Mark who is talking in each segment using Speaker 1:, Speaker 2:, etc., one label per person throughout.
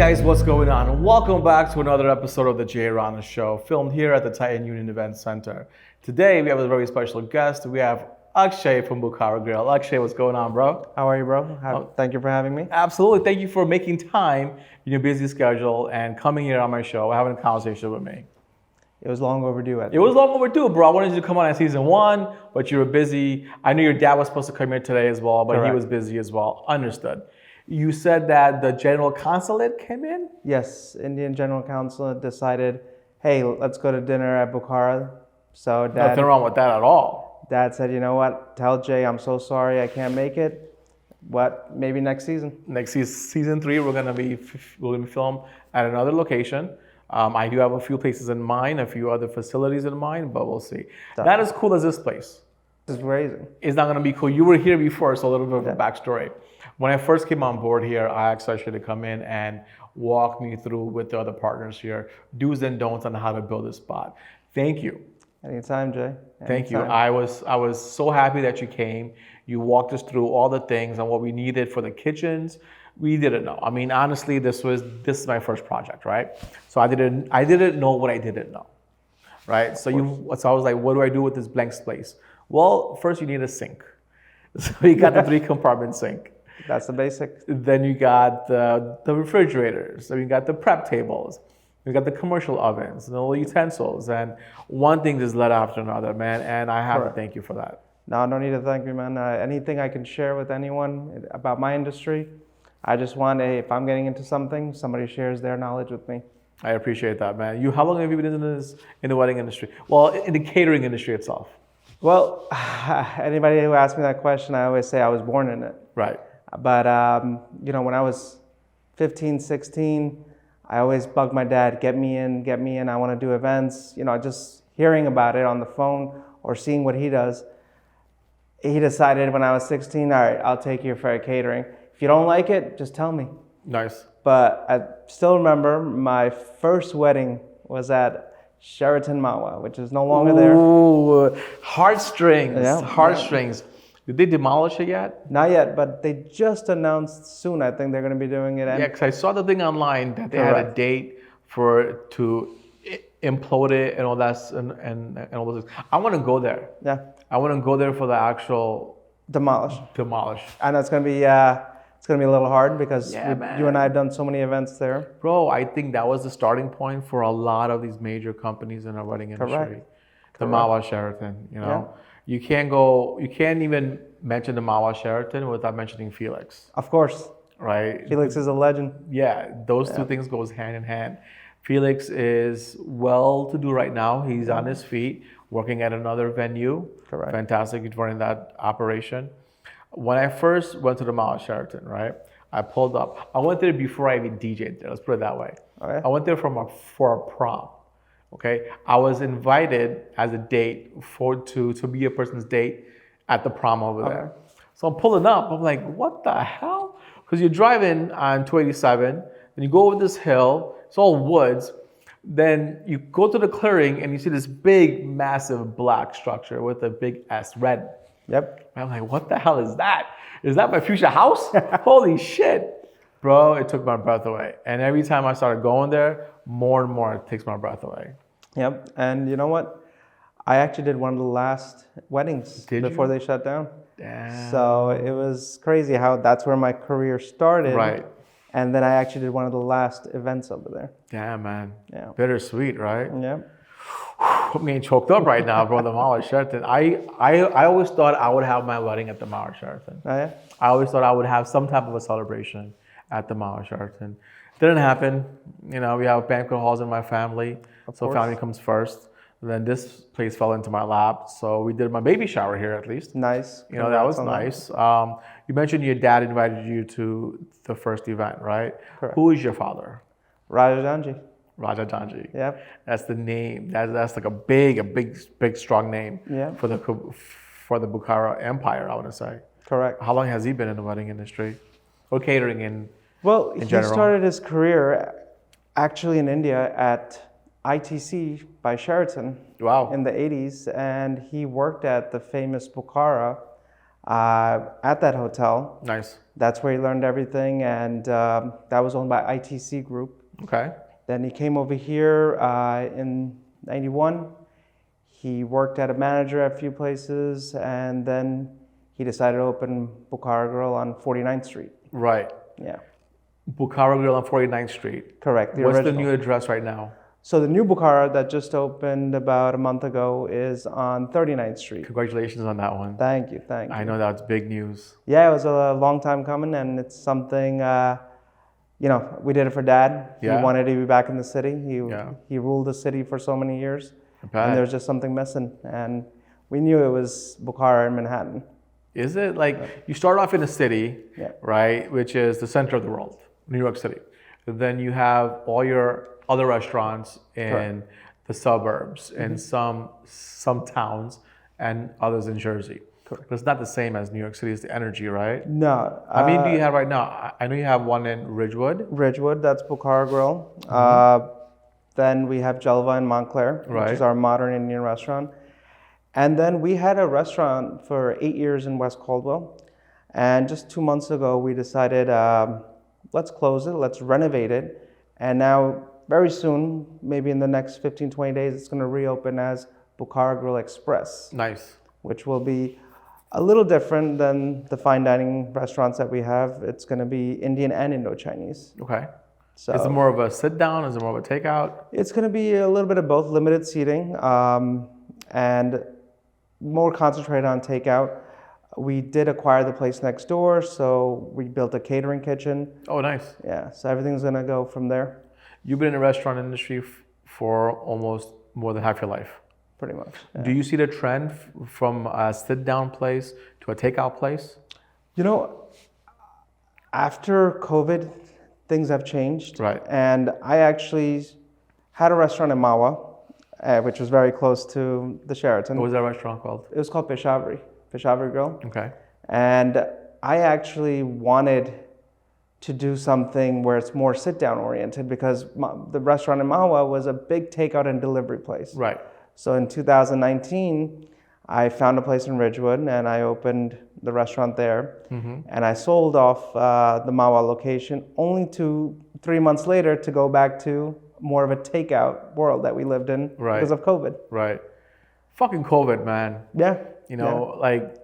Speaker 1: guys, what's going on? Welcome back to another episode of the Jay Rana Show, filmed here at the Titan Union Event Center. Today, we have a very special guest. We have Akshay from Bukhara Grill. Akshay, what's going on, bro?
Speaker 2: How are you, bro? Thank you for having me.
Speaker 1: Absolutely. Thank you for making time in your busy schedule and coming here on my show, having a conversation with me.
Speaker 2: It was long overdue.
Speaker 1: It was long overdue, bro. I wanted you to come on at season 1, but you were busy. I knew your dad was supposed to come here today as well, but
Speaker 2: Correct.
Speaker 1: he was busy as well. Understood. You said that the general consulate came in?
Speaker 2: Yes, Indian General Consulate decided, hey, let's go to dinner at Bukhara. So
Speaker 1: Nothing wrong with that at all.
Speaker 2: Dad said, you know what? Tell Jay I'm so sorry I can't make it. What? Maybe next season.
Speaker 1: Next season 3, we're gonna be filmed at another location. I do have a few places in mind, a few other facilities in mind, but we'll see. Not as cool as this place.
Speaker 2: It's crazy.
Speaker 1: It's not gonna be cool. You were here before, so a little bit of a backstory. When I first came on board here, I asked Akshay to come in and walk me through with the other partners here, do's and don'ts on how to build a spot. Thank you.
Speaker 2: Anytime, Jay.
Speaker 1: Thank you. I was so happy that you came. You walked us through all the things and what we needed for the kitchens. We didn't know. I mean, honestly, this is my first project, right? So I didn't know what I didn't know, right? So I was like, what do I do with this blank space? Well, first you need a sink. So you got the 3-compartment sink.
Speaker 2: That's the basic.
Speaker 1: Then you got the refrigerators. Then you got the prep tables. You got the commercial ovens and all the utensils. And one thing just led after another, man. And I have to thank you for that.
Speaker 2: No need to thank me, man. Anything I can share with anyone about my industry, I just want, if I'm getting into something, somebody shares their knowledge with me.
Speaker 1: I appreciate that, man. How long have you been in the wedding industry? Well, in the catering industry itself.
Speaker 2: Well, anybody who asks me that question, I always say I was born in it.
Speaker 1: Right.
Speaker 2: But, when I was 15, 16, I always bugged my dad, get me in, I want to do events. Just hearing about it on the phone or seeing what he does. He decided when I was 16, all right, I'll take you for catering. If you don't like it, just tell me.
Speaker 1: Nice.
Speaker 2: But I still remember my first wedding was at Sheraton Mahwah, which is no longer there.
Speaker 1: Ooh, heartstrings.
Speaker 2: Yeah.
Speaker 1: Heartstrings. Did they demolish it yet?
Speaker 2: Not yet, but they just announced soon. I think they're going to be doing it.
Speaker 1: Yeah, because I saw the thing online that they had a date to implode it and all that and all those things. I want to go there.
Speaker 2: Yeah.
Speaker 1: I want to go there for the actual
Speaker 2: demolish.
Speaker 1: And
Speaker 2: it's going to be a little hard because you and I have done so many events there.
Speaker 1: Bro, I think that was the starting point for a lot of these major companies in our wedding industry.
Speaker 2: Correct.
Speaker 1: The Mahwah Sheraton, You can't even mention the Mahwah Sheraton without mentioning Felix.
Speaker 2: Of course.
Speaker 1: Right?
Speaker 2: Felix is a legend.
Speaker 1: Yeah, those two things goes hand in hand. Felix is well-to-do right now. He's on his feet, working at another venue.
Speaker 2: Correct.
Speaker 1: Fantastic. He's running that operation. When I first went to the Mahwah Sheraton, right, I pulled up. I went there before I even DJ'd there. Let's put it that way.
Speaker 2: Okay.
Speaker 1: I went there for a prom. Okay, I was invited as a date to be a person's date at the prom over there. So I'm pulling up. I'm like, what the hell? Because you're driving on 287, and you go over this hill. It's all woods. Then you go to the clearing, and you see this big, massive black structure with a big S, red.
Speaker 2: Yep.
Speaker 1: And I'm like, what the hell is that? Is that my future house? Holy shit. Bro, it took my breath away. And every time I started going there, more and more it takes my breath away.
Speaker 2: Yep. And you know what? I actually did one of the last weddings before they shut down.
Speaker 1: Damn.
Speaker 2: So it was crazy how that's where my career started.
Speaker 1: Right.
Speaker 2: And then I actually did one of the last events over there.
Speaker 1: Damn, man.
Speaker 2: Yeah.
Speaker 1: Bittersweet, right?
Speaker 2: Yep.
Speaker 1: I'm getting choked up right now, bro. The Mahwah Sheraton. I always thought I would have my wedding at the Mahwah Sheraton.
Speaker 2: Oh, yeah?
Speaker 1: I always thought I would have some type of a celebration at the Mahwah Sheraton. Didn't happen. We have banquet halls in my family, so family comes first. And then this place fell into my lap, so we did my baby shower here at least.
Speaker 2: Nice.
Speaker 1: That was nice. You mentioned your dad invited you to the first event, right?
Speaker 2: Correct.
Speaker 1: Who is your father?
Speaker 2: Raja Jhanjee.
Speaker 1: Raja Jhanjee.
Speaker 2: Yep.
Speaker 1: That's the name. That's like a big, strong name for the Bukhara Empire, I want to say.
Speaker 2: Correct.
Speaker 1: How long has he been in the wedding industry or catering in
Speaker 2: he
Speaker 1: general?
Speaker 2: started his career actually in India at ITC by Sheraton.
Speaker 1: Wow.
Speaker 2: In the 80s, and he worked at the famous Bukhara at that hotel.
Speaker 1: Nice.
Speaker 2: That's where he learned everything, and that was owned by ITC Group.
Speaker 1: Okay.
Speaker 2: Then he came over here in '91. He worked at a manager at a few places, and then he decided to open Bukhara Grill on 49th Street.
Speaker 1: Right.
Speaker 2: Yeah.
Speaker 1: Bukhara Grill on 49th Street.
Speaker 2: Correct.
Speaker 1: What's the new address right now?
Speaker 2: So the new Bukhara that just opened about a month ago is on 39th Street.
Speaker 1: Congratulations on that one.
Speaker 2: Thank you.
Speaker 1: I know that's big news.
Speaker 2: Yeah, it was a long time coming, and it's something, we did it for Dad.
Speaker 1: Yeah.
Speaker 2: He wanted to be back in the city.
Speaker 1: Yeah.
Speaker 2: He ruled the city for so many years,
Speaker 1: bet.
Speaker 2: and there was just something missing. And we knew it was Bukhara in Manhattan.
Speaker 1: Is it? Like, you start off in a city,
Speaker 2: Yeah.
Speaker 1: right, which is the center of the world, New York City. Then you have all your other restaurants in the suburbs, in some towns, and others in Jersey.
Speaker 2: Correct.
Speaker 1: But it's not the same as New York City. It's the energy, right?
Speaker 2: No.
Speaker 1: How many do you have right now? I know you have one in Ridgewood.
Speaker 2: Ridgewood, that's Bukhara Grill. Then we have Jelva in Montclair, which
Speaker 1: Right.
Speaker 2: is our modern Indian restaurant. And then we had a restaurant for 8 years in West Caldwell. And just 2 months ago, we decided, let's close it, let's renovate it. And now, very soon, maybe in the next 15, 20 days, it's going to reopen as Bukhara Grill Express,
Speaker 1: Nice.
Speaker 2: which will be a little different than the fine dining restaurants that we have. It's going to be Indian and Indo-Chinese.
Speaker 1: Okay.
Speaker 2: So
Speaker 1: Is it more of a sit down? Is it more of a takeout?
Speaker 2: it's going to be a little bit of both, limited seating and more concentrated on takeout. We did acquire the place next door, so we built a catering kitchen.
Speaker 1: Oh, nice.
Speaker 2: Yeah, so everything's going to go from there,
Speaker 1: You've been in the restaurant industry for almost more than half your life.
Speaker 2: pretty much. Yeah.
Speaker 1: Do you see the trend from a sit down place to a takeout place?
Speaker 2: You know, after COVID, things have changed.
Speaker 1: Right.
Speaker 2: And I actually had a restaurant in Mahwah, which was very close to the Sheraton.
Speaker 1: What was that restaurant called?
Speaker 2: It was called Peshawari Grill.
Speaker 1: Okay.
Speaker 2: And I actually wanted to do something where it's more sit-down oriented because the restaurant in Mahwah was a big takeout and delivery place.
Speaker 1: Right.
Speaker 2: So in 2019, I found a place in Ridgewood and I opened the restaurant there. And I sold off the Mahwah location only to 3 months later to go back to more of a takeout world that we lived in because of COVID.
Speaker 1: Right. Fucking COVID, man.
Speaker 2: Yeah.
Speaker 1: You know, like,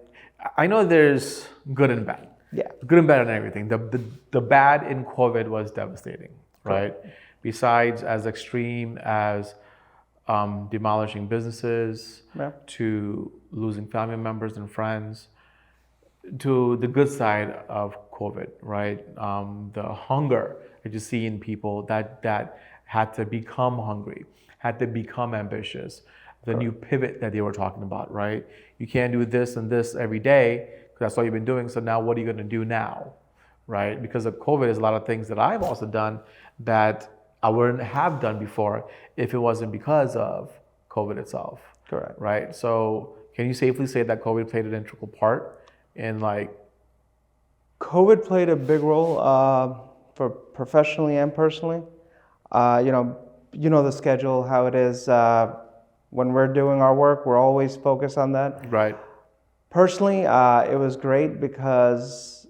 Speaker 1: I know there's good and bad.
Speaker 2: Yeah.
Speaker 1: Good and bad and everything. The bad in COVID was devastating, right? Besides as extreme as demolishing businesses, to losing family members and friends, to the good side of COVID, right? The hunger that you see in people that had to become hungry, had to become ambitious, the new pivot that they were talking about, right? You can't do this and this every day because that's all you've been doing. So now what are you going to do now, right? Because of COVID, there's a lot of things that I've also done that I wouldn't have done before if it wasn't because of COVID itself.
Speaker 2: Correct.
Speaker 1: Right? So can you safely say that COVID played an integral part in
Speaker 2: COVID played a big role for professionally and personally. You know the schedule, how it is. When we're doing our work, we're always focused on that.
Speaker 1: Right.
Speaker 2: Personally, it was great because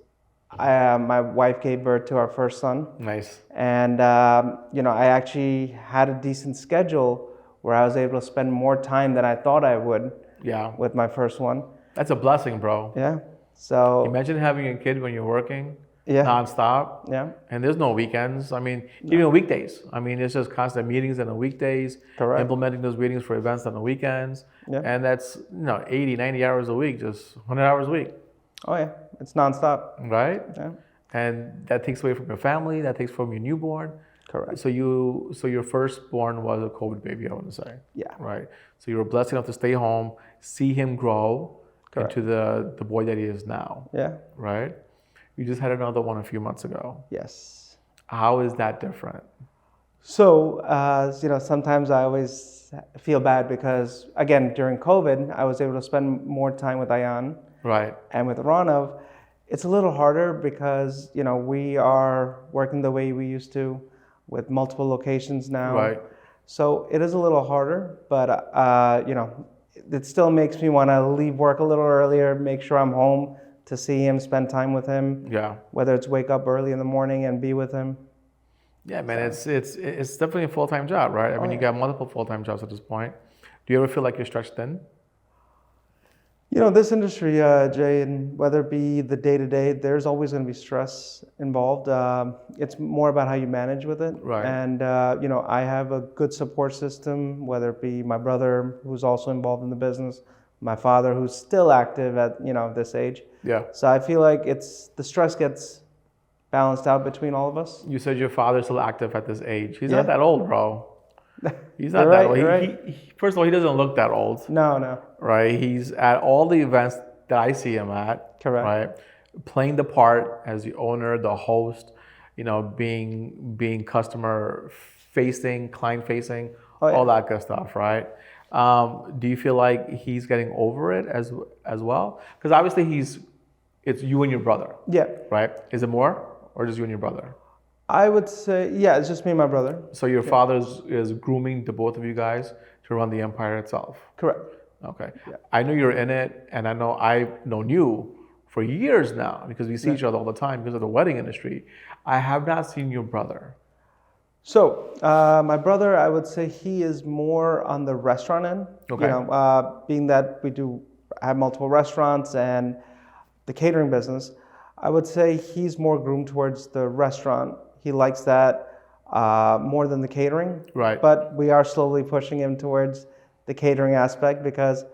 Speaker 2: my wife gave birth to our first son.
Speaker 1: Nice.
Speaker 2: And, I actually had a decent schedule where I was able to spend more time than I thought I would with my first one.
Speaker 1: That's a blessing, bro.
Speaker 2: Yeah. So
Speaker 1: imagine having a kid when you're working nonstop.
Speaker 2: Yeah.
Speaker 1: And there's no weekends. I mean, even weekdays. I mean, it's just constant meetings on the weekdays.
Speaker 2: Correct.
Speaker 1: Implementing those meetings for events on the weekends.
Speaker 2: Yeah.
Speaker 1: And that's 80, 90 hours a week, just 100 hours a week.
Speaker 2: Oh yeah, it's nonstop.
Speaker 1: Right?
Speaker 2: Yeah.
Speaker 1: And that takes away from your family, that takes from your newborn.
Speaker 2: Correct.
Speaker 1: So your firstborn was a COVID baby, I want to say.
Speaker 2: Yeah.
Speaker 1: Right. So you were blessed enough to stay home, see him grow
Speaker 2: Correct.
Speaker 1: into the boy that he is now.
Speaker 2: Yeah.
Speaker 1: Right? You just had another one a few months ago.
Speaker 2: Yes.
Speaker 1: How is that different?
Speaker 2: So, sometimes I always feel bad because, again, during COVID, I was able to spend more time with Ayan.
Speaker 1: Right.
Speaker 2: And with Ranav, it's a little harder because, we are working the way we used to with multiple locations now.
Speaker 1: Right.
Speaker 2: So it is a little harder, but, it still makes me want to leave work a little earlier, make sure I'm home to see him, spend time with him.
Speaker 1: Yeah.
Speaker 2: Whether it's wake up early in the morning and be with him.
Speaker 1: Yeah, man, it's definitely a full-time job, right? I mean, you got multiple full-time jobs at this point. Do you ever feel like you're stretched thin?
Speaker 2: You know, this industry, Jay, and whether it be the day-to-day, there's always going to be stress involved. It's more about how you manage with it.
Speaker 1: Right.
Speaker 2: And, you know, I have a good support system, whether it be my brother, who's also involved in the business, my father, who's still active at, you know, this age.
Speaker 1: Yeah.
Speaker 2: So I feel like the stress gets balanced out between all of us.
Speaker 1: You said your father's still active at this age. He's
Speaker 2: Yeah.
Speaker 1: not that old, bro. He's not
Speaker 2: You're
Speaker 1: that
Speaker 2: right,
Speaker 1: old.
Speaker 2: you're right.
Speaker 1: First of all, he doesn't look that old,
Speaker 2: No.
Speaker 1: right? He's at all the events that I see him at,
Speaker 2: Correct.
Speaker 1: right? Playing the part as the owner, the host, you know, being customer facing, client facing,
Speaker 2: Oh, yeah.
Speaker 1: all that good stuff, right? Do you feel like he's getting over it as well? Because obviously it's you and your brother,
Speaker 2: Yeah.
Speaker 1: right? Is it more or just you and your brother?
Speaker 2: I would say, yeah, it's just me and my brother.
Speaker 1: So your father is grooming the both of you guys to run the empire itself.
Speaker 2: Correct.
Speaker 1: Okay.
Speaker 2: Yeah.
Speaker 1: I know you're in it, and I know I've known you for years now because we see each other all the time because of the wedding industry. I have not seen your brother.
Speaker 2: So, my brother, I would say he is more on the restaurant end.
Speaker 1: Okay.
Speaker 2: You know, being that we have multiple restaurants and the catering business, I would say he's more groomed towards the restaurant. He likes that more than the catering.
Speaker 1: Right.
Speaker 2: But we are slowly pushing him towards the catering aspect because,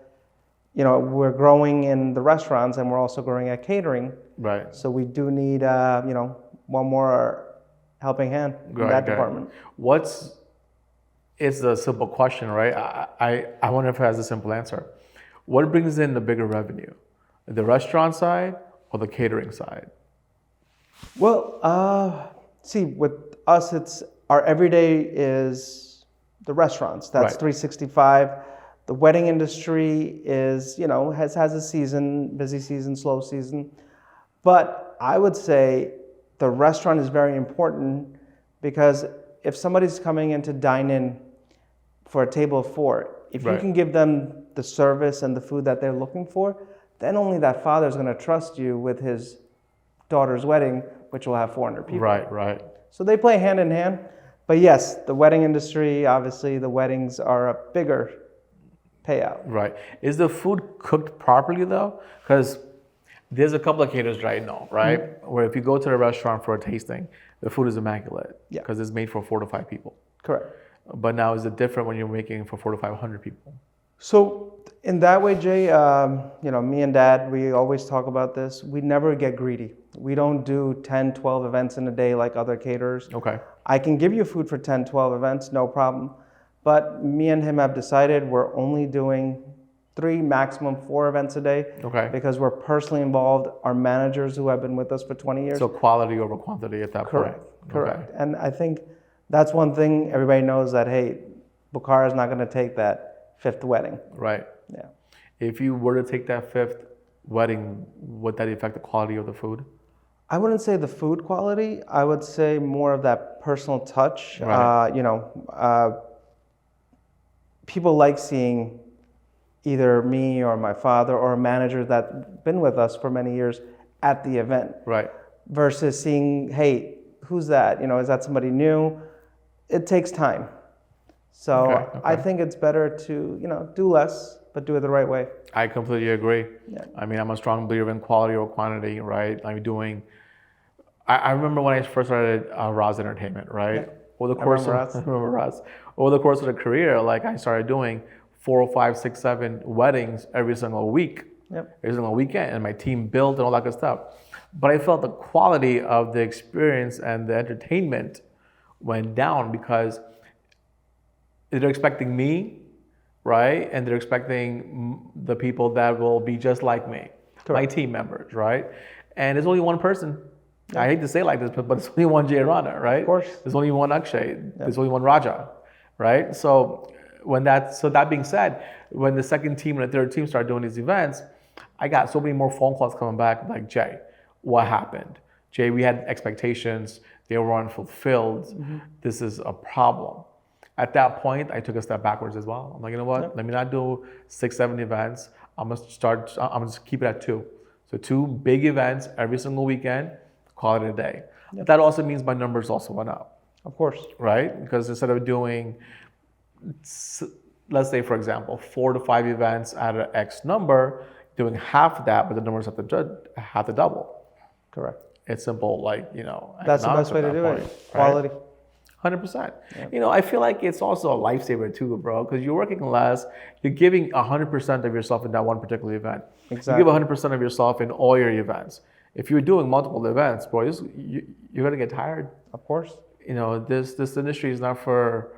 Speaker 2: you know, we're growing in the restaurants and we're also growing at catering.
Speaker 1: Right.
Speaker 2: So we do need, you know, one more helping hand in that department.
Speaker 1: It's a simple question, right? I wonder if it has a simple answer. What brings in the bigger revenue? The restaurant side or the catering side?
Speaker 2: Well, see, with us, it's our everyday is the restaurants. That's
Speaker 1: Right.
Speaker 2: 365. The wedding industry is, you know, has a season, busy season, slow season. But I would say the restaurant is very important because if somebody's coming in to dine in for a table of four, if you
Speaker 1: Right.
Speaker 2: can give them the service and the food that they're looking for, then only that father's going to trust you with his daughter's wedding, which will have 400 people.
Speaker 1: Right.
Speaker 2: So they play hand in hand. But yes, the wedding industry, obviously, the weddings are a bigger payout.
Speaker 1: Right. Is the food cooked properly though? Because there's a couple of caterers that I know, right?
Speaker 2: Mm-hmm.
Speaker 1: Where if you go to a restaurant for a tasting, the food is immaculate.
Speaker 2: Yeah.
Speaker 1: Because it's made for 4 to 5 people.
Speaker 2: Correct.
Speaker 1: But now is it different when you're making for 4 to 500 people?
Speaker 2: So in that way, Jay, you know, me and Dad, we always talk about this. We never get greedy. We don't do 10, 12 events in a day like other caterers.
Speaker 1: Okay.
Speaker 2: I can give you food for 10, 12 events, no problem. But me and him have decided we're only doing 3, maximum 4 events a day.
Speaker 1: Okay.
Speaker 2: Because we're personally involved. Our managers who have been with us for 20 years.
Speaker 1: So quality over quantity at that
Speaker 2: Correct.
Speaker 1: point.
Speaker 2: Correct.
Speaker 1: Okay.
Speaker 2: And I think that's one thing everybody knows that, hey, Bukhara is not going to take that 5th wedding.
Speaker 1: Right.
Speaker 2: Yeah.
Speaker 1: If you were to take that 5th wedding, would that affect the quality of the food?
Speaker 2: I wouldn't say the food quality. I would say more of that personal touch.
Speaker 1: Right.
Speaker 2: You know, people like seeing either me or my father or a manager that's been with us for many years at the event.
Speaker 1: Right.
Speaker 2: Versus seeing, hey, who's that? You know, is that somebody new? It takes time. So
Speaker 1: Okay.
Speaker 2: I think it's better to, you know, do less, but do it the right way.
Speaker 1: I completely agree.
Speaker 2: Yeah.
Speaker 1: I mean, I'm a strong believer in quality over quantity, right? I remember when I first started Roz Entertainment, right?
Speaker 2: Yeah.
Speaker 1: Over the course
Speaker 2: remember
Speaker 1: of
Speaker 2: Roz.
Speaker 1: remember Roz. Over the course of the career, like I started doing 4, 5, 6, 7 weddings every single week,
Speaker 2: Yep.
Speaker 1: every single weekend, and my team built and all that good stuff. But I felt the quality of the experience and the entertainment went down because they're expecting me, right? And they're expecting the people that will be just like me, my team members, right? And there's only one person. I hate to say it like this, but there's only one Jay Rana, right?
Speaker 2: Of course.
Speaker 1: There's only one Akshay. There's only one Raja, right? So that being said, when the second team and the third team started doing these events, I got so many more phone calls coming back like, Jay, what happened? Jay, we had expectations. They were unfulfilled.
Speaker 2: Mm-hmm.
Speaker 1: This is a problem. At that point, I took a step backwards as well. I'm like, you know what? Let me not do 6, 7 events. I'm gonna just keep it at 2. So 2 big events every single weekend, call it a day. Yep. That also means my numbers also went up.
Speaker 2: Of course.
Speaker 1: Right? Because instead of doing, let's say for example, 4 to 5 events at an X number, doing half that, but the numbers have to double.
Speaker 2: Correct.
Speaker 1: It's simple,
Speaker 2: That's the best way to do it. Quality.
Speaker 1: 100%. Yep. I feel like it's also a lifesaver too, bro, because you're working less, you're giving 100% of yourself in that one particular event.
Speaker 2: Exactly.
Speaker 1: You give 100% of yourself in all your events. If you're doing multiple events, bro, you're gonna get tired.
Speaker 2: Of course.
Speaker 1: This industry is not for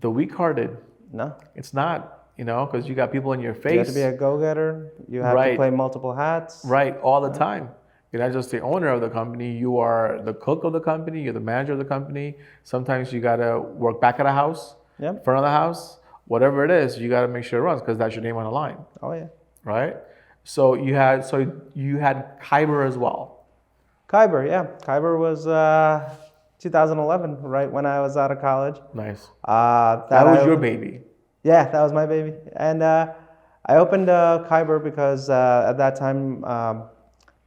Speaker 1: the weak-hearted.
Speaker 2: No.
Speaker 1: It's not, because you got people in your face.
Speaker 2: You have to be a go-getter. You have to play multiple hats.
Speaker 1: Right, all the time. You're not just the owner of the company, you are the cook of the company, you're the manager of the company. Sometimes you gotta work back at a house, front of the house, whatever it is, you gotta make sure it runs because that's your name on the line.
Speaker 2: Oh yeah.
Speaker 1: Right? So you had Kyber as well.
Speaker 2: Kyber, yeah. Kyber was 2011, right when I was out of college.
Speaker 1: Nice.
Speaker 2: That
Speaker 1: was your baby.
Speaker 2: Yeah, that was my baby. And I opened Kyber because at that time,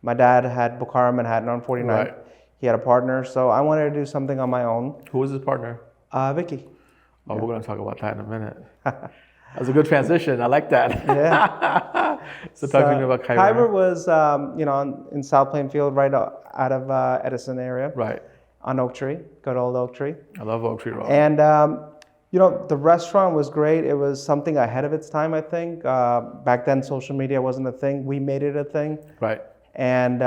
Speaker 2: my dad had Bukhara Manhattan on 49th. Right. He had a partner, so I wanted to do something on my own.
Speaker 1: Who was his partner?
Speaker 2: Vicky.
Speaker 1: Oh, we're going to talk about that in a minute. That was a good transition. I like that.
Speaker 2: Yeah.
Speaker 1: So talk to me about Kyber.
Speaker 2: Kyber was, in South Plainfield, right out of Edison area.
Speaker 1: Right.
Speaker 2: On Oak Tree, good old Oak Tree.
Speaker 1: I love Oak Tree Road.
Speaker 2: And, the restaurant was great. It was something ahead of its time, I think. Back then, social media wasn't a thing. We made it a thing.
Speaker 1: Right.
Speaker 2: And,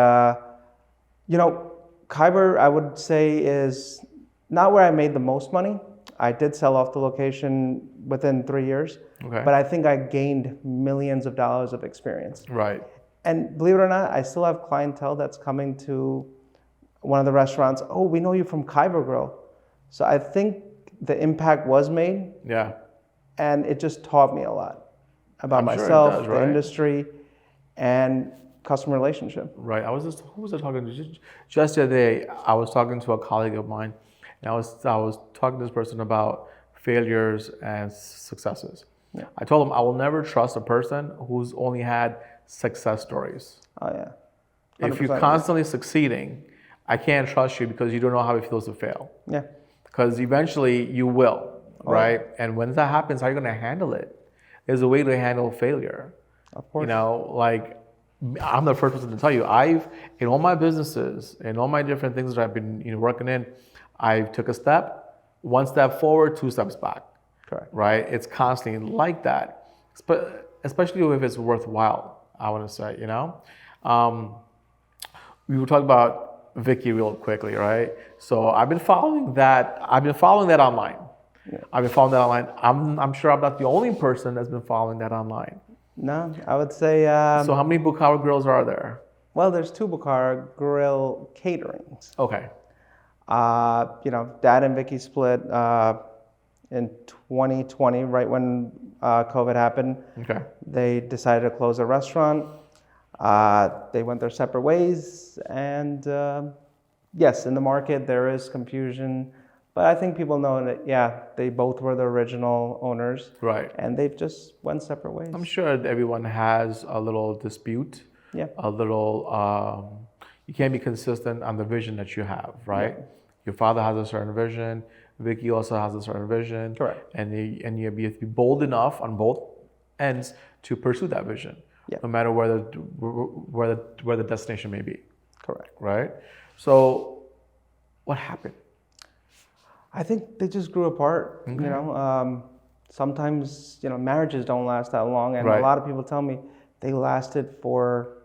Speaker 2: Kyber, I would say, is not where I made the most money. I did sell off the location within 3 years. Okay. But I think I gained millions of dollars of experience.
Speaker 1: Right.
Speaker 2: And believe it or not, I still have clientele that's coming to one of the restaurants. Oh, we know you from Bukhara Grill. So I think the impact was made. Yeah. And it just taught me a lot about myself, the industry, and customer relationship.
Speaker 1: Right. Who was I talking to? Just the other day, I was talking to a colleague of mine, and I was talking to this person about failures and successes. Yeah. I told him I will never trust a person who's only had success stories.
Speaker 2: Oh yeah.
Speaker 1: If you're constantly succeeding, I can't trust you because you don't know how it feels to fail. Yeah. Because eventually you will, right? Yeah. And when that happens, how are you going to handle it? There's a way to handle failure. Of course. I'm the first person to tell you, in all my businesses, in all my different things that I've been working in, I took a step, 1 step forward, 2 steps back. Correct. Right? It's constantly like that, especially if it's worthwhile, I want to say, We were talking about Vicky real quickly, right? So I've been following that online. Yeah. I've been following that online. I'm sure I'm not the only person that's been following that online.
Speaker 2: No, I would say...
Speaker 1: so how many Bukhara Grills are there?
Speaker 2: Well, there's 2 Bukhara Grill caterings.
Speaker 1: Okay.
Speaker 2: Dad and Vicky split in 2020, right when COVID happened. Okay. They decided to close a restaurant. They went their separate ways. And yes, in the market, there is confusion. But I think people know that, they both were the original owners. Right. And they've just went separate ways.
Speaker 1: I'm sure everyone has a little dispute. Yeah. A little, you can't be consistent on the vision that you have, right? Yeah. Your father has a certain vision. Vicky also has a certain vision. Correct. And you have to be bold enough on both ends to pursue that vision. Yeah. No matter where the destination may be.
Speaker 2: Correct.
Speaker 1: Right? So what happened?
Speaker 2: I think they just grew apart. Okay. Sometimes marriages don't last that long, and a lot of people tell me they lasted for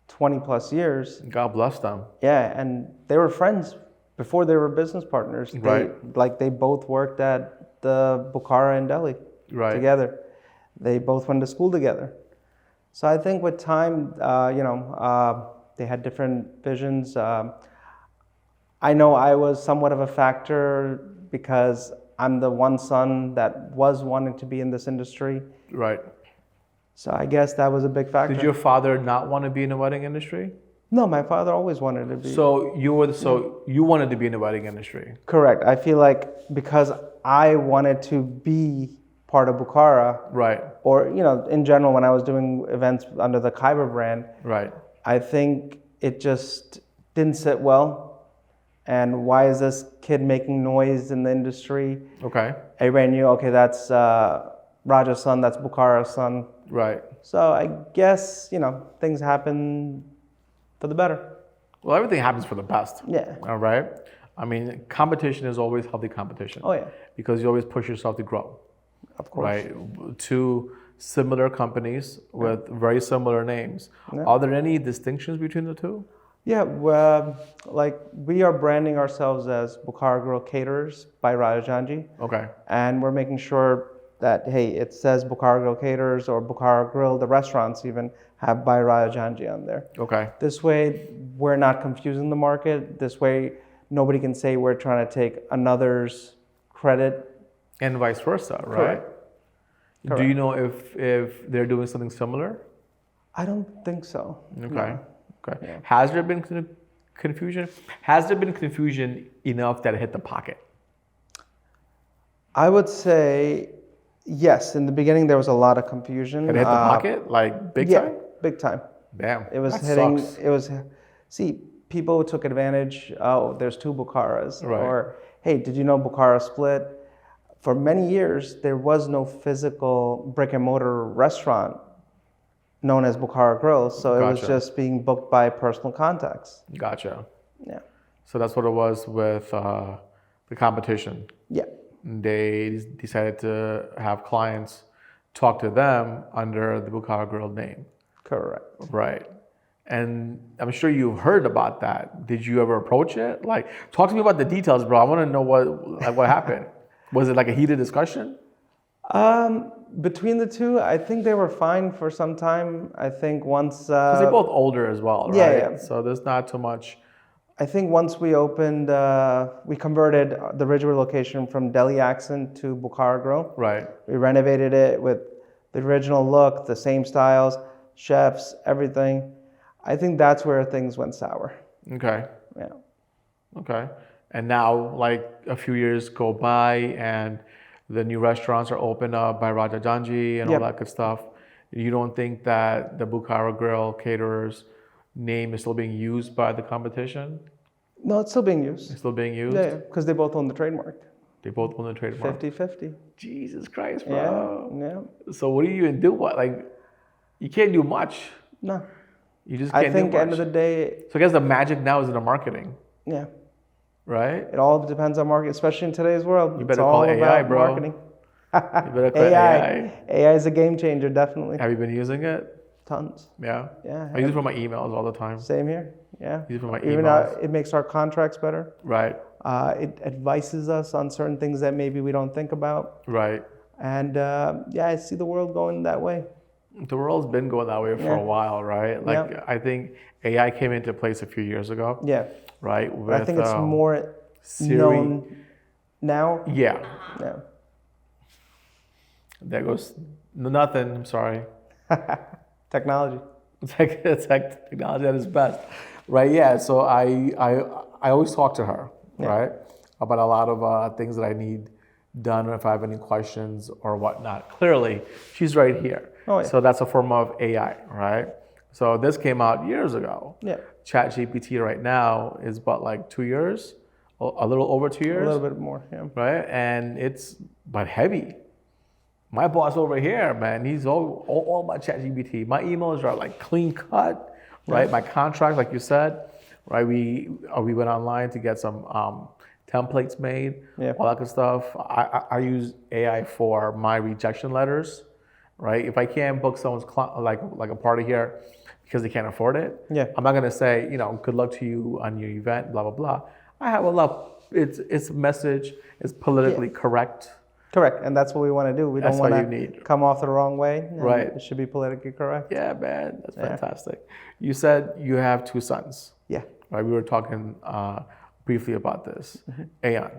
Speaker 2: 20 plus years.
Speaker 1: God bless them.
Speaker 2: Yeah, and they were friends before they were business partners. They both worked at the Bukhara in Delhi together. They both went to school together. So I think with time, they had different visions. I know I was somewhat of a factor because I'm the one son that was wanting to be in this industry. Right. So I guess that was a big factor.
Speaker 1: Did your father not want to be in the wedding industry?
Speaker 2: No, my father always wanted to be.
Speaker 1: So you wanted to be in the wedding industry?
Speaker 2: Correct. I feel like because I wanted to be part of Bukhara. Right. Or, in general, when I was doing events under the Kyber brand. Right. I think it just didn't sit well. And why is this kid making noise in the industry?
Speaker 1: Okay.
Speaker 2: Everybody knew, okay, that's Raja's son, that's Bukhara's son.
Speaker 1: Right.
Speaker 2: So I guess, things happen for the better.
Speaker 1: Well, everything happens for the best.
Speaker 2: Yeah.
Speaker 1: All right. I mean, competition is always healthy competition.
Speaker 2: Oh, yeah.
Speaker 1: Because you always push yourself to grow.
Speaker 2: Of course.
Speaker 1: Right. Two similar companies with very similar names.
Speaker 2: Yeah.
Speaker 1: Are there any distinctions between the two?
Speaker 2: Yeah, well, we are branding ourselves as Bukhara Grill Caterers by Akshay Jhanjee.
Speaker 1: Okay.
Speaker 2: And we're making sure that, hey, it says Bukhara Grill Caterers or Bukhara Grill, the restaurants even have by Akshay Jhanjee on there.
Speaker 1: Okay.
Speaker 2: This way, we're not confusing the market. This way, nobody can say we're trying to take another's credit.
Speaker 1: And vice versa, right?
Speaker 2: Correct.
Speaker 1: Do you know if they're doing something similar?
Speaker 2: I don't think so.
Speaker 1: Okay.
Speaker 2: No.
Speaker 1: Okay.
Speaker 2: Yeah.
Speaker 1: Has there been confusion? Has there been confusion enough that it hit the pocket?
Speaker 2: I would say yes. In the beginning, there was a lot of confusion.
Speaker 1: It hit the pocket, like big
Speaker 2: yeah,
Speaker 1: time?
Speaker 2: big time.
Speaker 1: Damn.
Speaker 2: It was
Speaker 1: that
Speaker 2: hitting.
Speaker 1: sucks.
Speaker 2: It was. See, people took advantage. Oh, there's two Bukharas.
Speaker 1: Right.
Speaker 2: Or hey, did you know Bukhara split? For many years, there was no physical brick and mortar restaurant known as Bukhara Grill, so it was
Speaker 1: Gotcha.
Speaker 2: just being booked by personal contacts.
Speaker 1: Gotcha.
Speaker 2: Yeah.
Speaker 1: So that's what it was with the competition.
Speaker 2: Yeah.
Speaker 1: They decided to have clients talk to them under the Bukhara Grill name.
Speaker 2: Correct.
Speaker 1: Right. And I'm sure you've heard about that. Did you ever approach it? Like, talk to me about the details, bro. I want to know what happened. Was it like a heated discussion?
Speaker 2: Between the two, I think they were fine for some time. I think once...
Speaker 1: Because they're both older as well, right?
Speaker 2: Yeah.
Speaker 1: So there's not too much...
Speaker 2: I think once we opened, we converted the original location from Delhi Accent to Bukhara Grill.
Speaker 1: Right.
Speaker 2: We renovated it with the original look, the same styles, chefs, everything. I think that's where things went sour.
Speaker 1: Okay.
Speaker 2: Yeah.
Speaker 1: Okay. And now, like, a few years go by and the new restaurants are opened up by Akshay Jhanjee and all
Speaker 2: Yep.
Speaker 1: that good stuff. You don't think that the Bukhara Grill Caterers name is still being used by the competition?
Speaker 2: No, it's still being used.
Speaker 1: It's still being used?
Speaker 2: Yeah, because they both own the trademark.
Speaker 1: They both own the trademark?
Speaker 2: 50-50.
Speaker 1: Jesus Christ,
Speaker 2: Yeah,
Speaker 1: bro.
Speaker 2: yeah.
Speaker 1: So what do you even do? What, like, you can't do much.
Speaker 2: No.
Speaker 1: You just can't
Speaker 2: I think
Speaker 1: do much.
Speaker 2: end of the day,
Speaker 1: So I guess the magic now is in the marketing,
Speaker 2: yeah.
Speaker 1: right?
Speaker 2: It all depends on marketing, especially in today's world.
Speaker 1: You better
Speaker 2: it's all
Speaker 1: call it AI,
Speaker 2: about
Speaker 1: bro.
Speaker 2: marketing.
Speaker 1: You better call it
Speaker 2: AI. AI is a game changer, definitely.
Speaker 1: Have you been using it?
Speaker 2: Tons.
Speaker 1: Yeah.
Speaker 2: Yeah.
Speaker 1: I use it for my emails all the time.
Speaker 2: Same here. Yeah.
Speaker 1: Use it for my
Speaker 2: Even
Speaker 1: emails.
Speaker 2: it makes our contracts better.
Speaker 1: Right.
Speaker 2: It advises us on certain things that maybe we don't think about.
Speaker 1: Right.
Speaker 2: And yeah, I see the world going that way.
Speaker 1: The world's been going that way for a while, right? Like
Speaker 2: Yeah.
Speaker 1: I think AI came into place a few years ago,
Speaker 2: Yeah.
Speaker 1: right?
Speaker 2: But I think it's more
Speaker 1: Siri.
Speaker 2: known now.
Speaker 1: Yeah.
Speaker 2: Yeah.
Speaker 1: There goes nothing. I'm sorry.
Speaker 2: Technology.
Speaker 1: It's like technology at its best, right? Yeah. So I always talk to her, right, about a lot of things that I need done, or if I have any questions or whatnot. Clearly, she's right here.
Speaker 2: Oh, yeah.
Speaker 1: So that's a form of AI, right? So this came out years ago.
Speaker 2: Yeah.
Speaker 1: ChatGPT right now is about like 2 years, a little over 2 years,
Speaker 2: A little bit more. Yeah.
Speaker 1: right? And it's but heavy. My boss over here, man, he's all about ChatGPT. My emails are like clean cut, right? My contract, like you said, right? We went online to get some templates made, all that good stuff. I use AI for my rejection letters, right? If I can't book someone's like a party here because they can't afford it, I'm not gonna say, good luck to you on your event, blah blah blah. I have a lot. It's a message. It's politically correct.
Speaker 2: Correct, and that's what we want to do. We
Speaker 1: That's
Speaker 2: don't
Speaker 1: all
Speaker 2: want
Speaker 1: you
Speaker 2: to
Speaker 1: need.
Speaker 2: come off the wrong way. And
Speaker 1: Right.
Speaker 2: It should be politically correct.
Speaker 1: Yeah, man, that's fantastic. You said you have 2 sons.
Speaker 2: Yeah.
Speaker 1: Right, we were talking briefly about this. Ayan,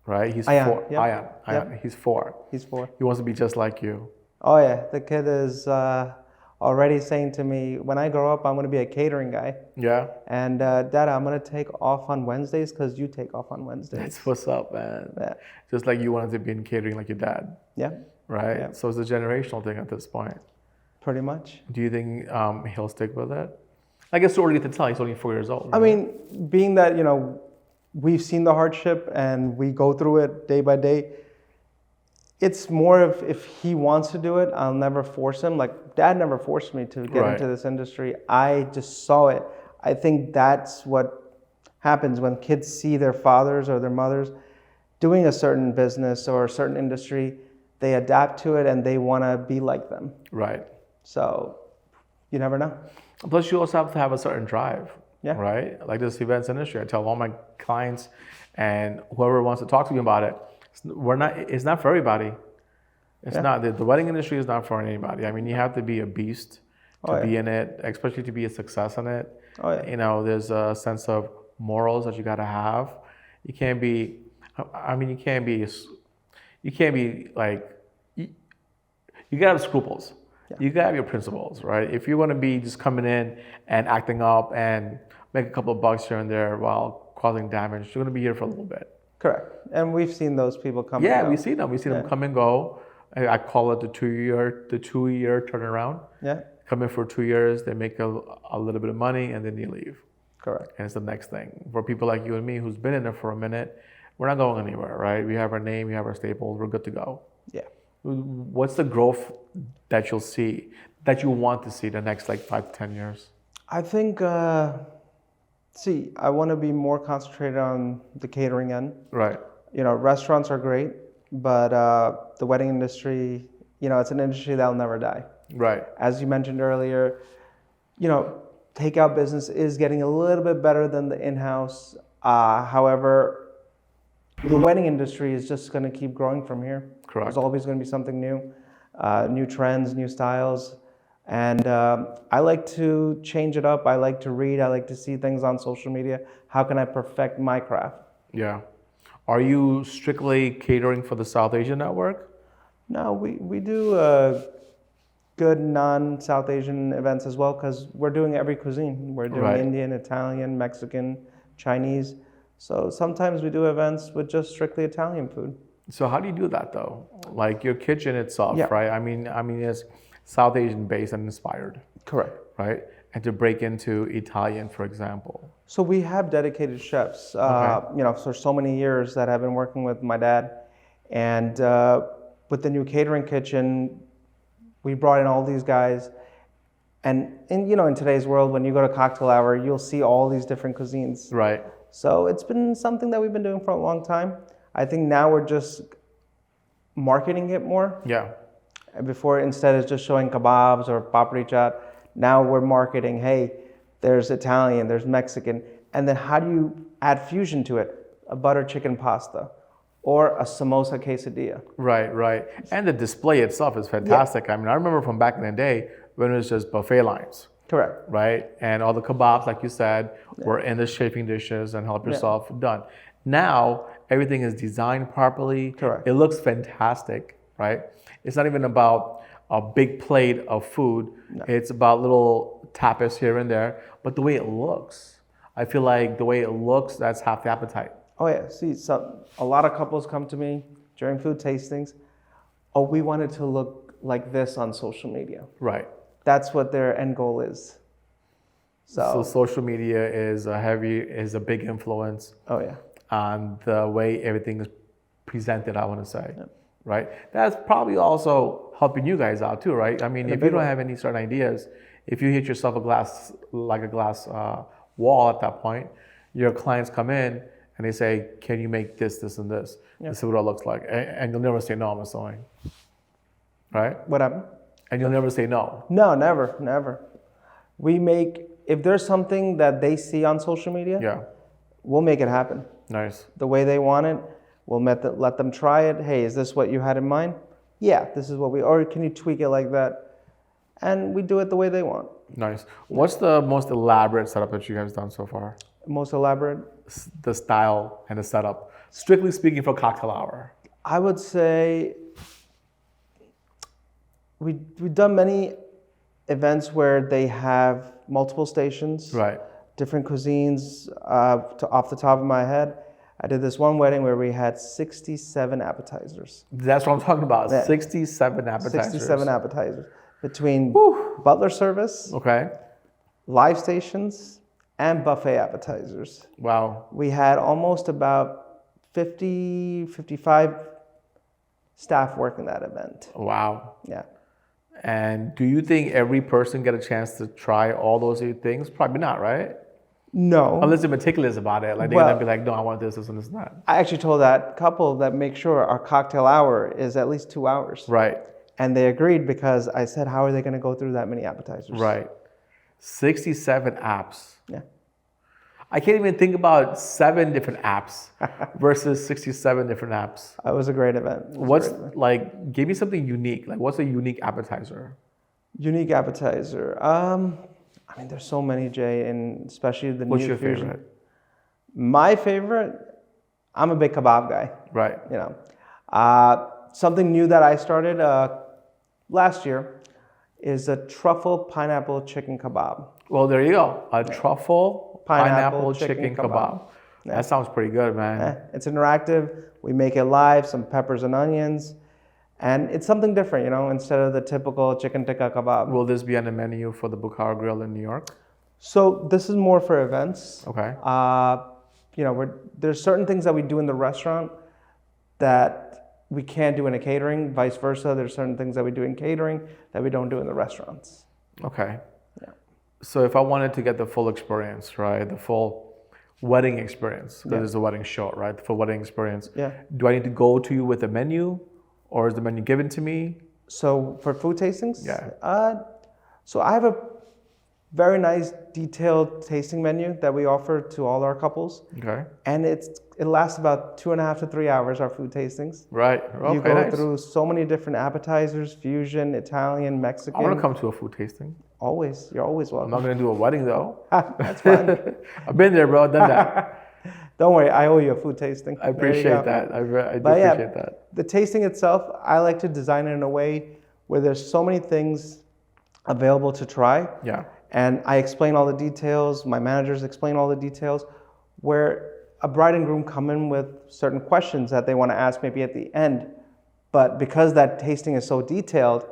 Speaker 1: right? He's
Speaker 2: Ayan,
Speaker 1: 4.
Speaker 2: yep.
Speaker 1: Ayan,
Speaker 2: Yep.
Speaker 1: he's 4.
Speaker 2: He's 4.
Speaker 1: He wants to be just like you.
Speaker 2: Oh yeah, the kid is already saying to me, when I grow up, I'm going to be a catering guy.
Speaker 1: Yeah,
Speaker 2: And Dad, I'm going to take off on Wednesdays because you take off on Wednesdays.
Speaker 1: that's what's up, man.
Speaker 2: Yeah.
Speaker 1: Just like you wanted to be in catering like your dad,
Speaker 2: Yeah,
Speaker 1: right?
Speaker 2: Yeah.
Speaker 1: So it's a generational thing at this point.
Speaker 2: pretty much.
Speaker 1: Do you think he'll stick with it? I guess it's too early to tell. He's only 4 years old.
Speaker 2: I
Speaker 1: right?
Speaker 2: mean, being that, we've seen the hardship and we go through it day by day, it's more of if he wants to do it, I'll never force him. Like Dad never forced me to get
Speaker 1: Right.
Speaker 2: into this industry. I just saw it. I think that's what happens when kids see their fathers or their mothers doing a certain business or a certain industry. They adapt to it and they want to be like them.
Speaker 1: Right.
Speaker 2: So you never know.
Speaker 1: Plus, you also have to have a certain drive.
Speaker 2: Yeah.
Speaker 1: Right. Like this events industry, I tell all my clients and whoever wants to talk to me about it, it's not for everybody. It's
Speaker 2: Yeah.
Speaker 1: not, the wedding industry is not for anybody. I mean, you have to be a beast to
Speaker 2: Oh, yeah.
Speaker 1: be in it, especially to be a success in it.
Speaker 2: Oh, yeah.
Speaker 1: There's a sense of morals that you got to have. You can't be, you can't be like, you got to have scruples.
Speaker 2: Yeah.
Speaker 1: You got to have your principles, right? If you want to be just coming in and acting up and make a couple of bucks here and there while causing damage, you're going to be here for a little bit.
Speaker 2: Correct. And we've seen those people come
Speaker 1: Yeah,
Speaker 2: and go.
Speaker 1: we see them. We see them come and go. I call it the 2 year turnaround.
Speaker 2: Yeah.
Speaker 1: Come in for 2 years, they make a little bit of money, and then they leave.
Speaker 2: Correct.
Speaker 1: And it's the next thing. For people like you and me who's been in there for a minute, we're not going anywhere, right? We have our name, we have our staples, we're good to go.
Speaker 2: Yeah.
Speaker 1: What's the growth that you'll see, that you want to see the next 5 to 10 years?
Speaker 2: I think, I want to be more concentrated on the catering end.
Speaker 1: Right.
Speaker 2: Restaurants are great, but the wedding industry, it's an industry that'll never die.
Speaker 1: Right.
Speaker 2: As you mentioned earlier, takeout business is getting a little bit better than the in-house. However, the wedding industry is just going to keep growing from here.
Speaker 1: Correct.
Speaker 2: There's always going to be something new, new trends, new styles. And I like to change it up. I like to read. I like to see things on social media. How can I perfect my craft?
Speaker 1: Yeah. Are you strictly catering for the South Asian network?
Speaker 2: No, we do good non-South Asian events as well because we're doing every cuisine. We're doing
Speaker 1: Right.
Speaker 2: Indian, Italian, Mexican, Chinese. So sometimes we do events with just strictly Italian food.
Speaker 1: So how do you do that though? Like your kitchen itself,
Speaker 2: Yeah.
Speaker 1: right? I mean, it's South Asian based and inspired,
Speaker 2: Correct.
Speaker 1: right? And to break into Italian, for example.
Speaker 2: So we have dedicated chefs, for so many years that I've been working with my dad. And with the new catering kitchen, we brought in all these guys. And in today's world, when you go to cocktail hour, you'll see all these different cuisines.
Speaker 1: Right.
Speaker 2: So it's been something that we've been doing for a long time. I think now we're just marketing it more.
Speaker 1: Yeah.
Speaker 2: Before, instead of just showing kebabs or papri chaat, now we're marketing, hey, there's Italian, there's Mexican, and then how do you add fusion to it? A butter chicken pasta or a samosa quesadilla.
Speaker 1: Right, right. And the display itself is fantastic. I mean, I remember from back in the day when it was just buffet lines,
Speaker 2: Correct.
Speaker 1: right? And all the kebabs, like you said, were in the chafing dishes and help yourself done. Now, everything is designed properly.
Speaker 2: Correct.
Speaker 1: It looks fantastic, right? It's not even about a big plate of food.
Speaker 2: No.
Speaker 1: It's about little tapas here and there. But the way it looks, I feel like the way it looks, that's half the appetite.
Speaker 2: Oh yeah, see, so a lot of couples come to me during food tastings. Oh, we wanted to look like this on social media.
Speaker 1: Right.
Speaker 2: That's what their end goal is.
Speaker 1: So social media is a big influence
Speaker 2: Oh yeah.
Speaker 1: on the way everything is presented, I want to say. Right? That's probably also helping you guys out too, right? I mean, if you don't have any certain ideas, if you hit yourself a glass wall at that point, your clients come in and they say, can you make this, this, and this? This is what it looks like. And you'll never say no, I'm assuming. Right?
Speaker 2: What happened?
Speaker 1: And you'll never say no.
Speaker 2: No, never. If there's something that they see on social media,
Speaker 1: Yeah.
Speaker 2: we'll make it happen.
Speaker 1: Nice.
Speaker 2: The way they want it, we'll let them try it. Hey, is this what you had in mind? Yeah, this is what or can you tweak it like that? And we do it the way they want.
Speaker 1: Nice. What's the most elaborate setup that you guys done so far?
Speaker 2: Most elaborate?
Speaker 1: The style and the setup. Strictly speaking for cocktail hour.
Speaker 2: I would say we've done many events where they have multiple stations,
Speaker 1: Right.
Speaker 2: different cuisines. Off the top of my head, I did this one wedding where we had 67 appetizers.
Speaker 1: That's what I'm talking about.
Speaker 2: Yeah.
Speaker 1: 67 appetizers.
Speaker 2: 67 appetizers between butler service,
Speaker 1: Okay.
Speaker 2: live stations, and buffet appetizers.
Speaker 1: Wow.
Speaker 2: We had almost about 50, 55 staff working that event.
Speaker 1: Wow.
Speaker 2: Yeah.
Speaker 1: And do you think every person get a chance to try all those things? Probably not, right?
Speaker 2: No.
Speaker 1: Unless they're meticulous about it. Like they're gonna be like, no, I want this and this and that.
Speaker 2: I actually told that couple that make sure our cocktail hour is at least 2 hours.
Speaker 1: Right.
Speaker 2: And they agreed because I said, how are they going to go through that many appetizers?
Speaker 1: Right. 67 apps.
Speaker 2: Yeah.
Speaker 1: I can't even think about 7 different apps versus 67 different apps.
Speaker 2: It was a great event.
Speaker 1: Like, give me something unique. Like, what's a unique appetizer?
Speaker 2: Unique appetizer. I mean, there's so many, Jay, and especially the
Speaker 1: What's
Speaker 2: new
Speaker 1: your
Speaker 2: fusion.
Speaker 1: favorite?
Speaker 2: My favorite, I'm a big kebab guy.
Speaker 1: Right.
Speaker 2: You know, something new that I started last year is a truffle pineapple chicken kebab.
Speaker 1: Well, there you go. A truffle pineapple chicken kebab.
Speaker 2: Yeah.
Speaker 1: That sounds pretty good, man.
Speaker 2: It's interactive. We make it live, some peppers and onions. And it's something different, you know, instead of the typical chicken tikka kebab.
Speaker 1: Will this be on the menu for the Bukhara Grill in New York?
Speaker 2: So this is more for events.
Speaker 1: Okay.
Speaker 2: You know, there's certain things that we do in the restaurant that we can't do in a catering. Vice versa, there's certain things that we do in catering that we don't do in the restaurants.
Speaker 1: Okay.
Speaker 2: Yeah.
Speaker 1: So if I wanted to get the full experience, right, the full wedding experience, because it's a wedding show, right, the full wedding experience.
Speaker 2: Yeah.
Speaker 1: Do I need to go to you with a menu, or is the menu given to me?
Speaker 2: So for food tastings,
Speaker 1: Yeah.
Speaker 2: So I have a very nice detailed tasting menu that we offer to all our couples.
Speaker 1: Okay.
Speaker 2: And it lasts about 2.5 to 3 hours, our food tastings.
Speaker 1: Right. Okay,
Speaker 2: You go
Speaker 1: nice.
Speaker 2: through so many different appetizers, fusion, Italian, Mexican.
Speaker 1: I want to come to a food tasting.
Speaker 2: Always. You're always
Speaker 1: I'm
Speaker 2: welcome.
Speaker 1: not going to do a wedding, though.
Speaker 2: That's fine.
Speaker 1: I've been there, bro. I've done that.
Speaker 2: Don't worry, I owe you a food tasting.
Speaker 1: I appreciate that. I do
Speaker 2: But yeah,
Speaker 1: appreciate that.
Speaker 2: The tasting itself, I like to design it in a way where there's so many things available to try.
Speaker 1: Yeah.
Speaker 2: And I explain all the details, my managers explain all the details, where a bride and groom come in with certain questions that they want to ask maybe at the end. But because that tasting is so detailed,